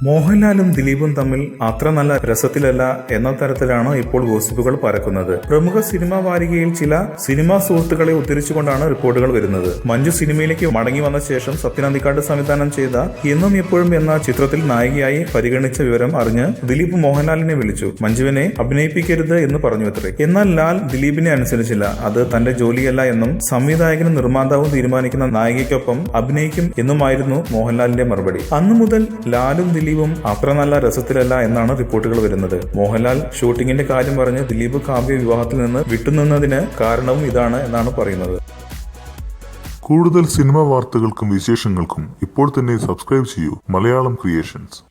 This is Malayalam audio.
മോഹൻലാലും ദിലീപും തമ്മിൽ അത്ര നല്ല രസത്തിലല്ല എന്ന തരത്തിലാണ് ഇപ്പോൾ ഗോസിപ്പുകൾ പരക്കുന്നത്. പ്രമുഖ സിനിമാ വാരികയിൽ ചില സിനിമാ സുഹൃത്തുക്കളെ ഉദ്ധരിച്ചുകൊണ്ടാണ് റിപ്പോർട്ടുകൾ വരുന്നത്. മഞ്ജു സിനിമയിലേക്ക് മടങ്ങി വന്ന ശേഷം സത്യൻ അന്തിക്കാട് സംവിധാനം ചെയ്ത എന്നും എപ്പോഴും എന്ന ചിത്രത്തിൽ നായികയായി പരിഗണിച്ച വിവരം അറിഞ്ഞ് ദിലീപ് മോഹൻലാലിനെ വിളിച്ചു. മഞ്ജുവിനെ അഭിനയിപ്പിക്കരുത് എന്ന് പറഞ്ഞുവത്രേ. എന്നാൽ ലാൽ ദിലീപിനെ അനുസരിച്ചില്ല. അത് തന്റെ ജോലിയല്ല എന്നും സംവിധായകനും നിർമ്മാതാവും തീരുമാനിക്കുന്ന നായികയ്ക്കൊപ്പം അഭിനയിക്കും എന്നുമായിരുന്നു മോഹൻലാലിന്റെ മറുപടി. അന്നു മുതൽ ലാലും ദിലീപും അത്ര നല്ല രസത്തിലല്ല എന്നാണ് റിപ്പോർട്ടുകൾ വരുന്നത്. മോഹൻലാൽ ഷൂട്ടിങ്ങിന്റെ കാര്യം പറഞ്ഞ് ദിലീപ് കാവ്യ വിവാഹത്തിൽ നിന്ന് വിട്ടുനിന്നതിന് കാരണവും ഇതാണ് എന്നാണ് പറയുന്നത്. കൂടുതൽ സിനിമാ വാർത്തകൾക്കും വിശേഷങ്ങൾക്കും ഇപ്പോൾ തന്നെ സബ്സ്ക്രൈബ് ചെയ്യൂ മലയാളം ക്രിയേഷൻസ്.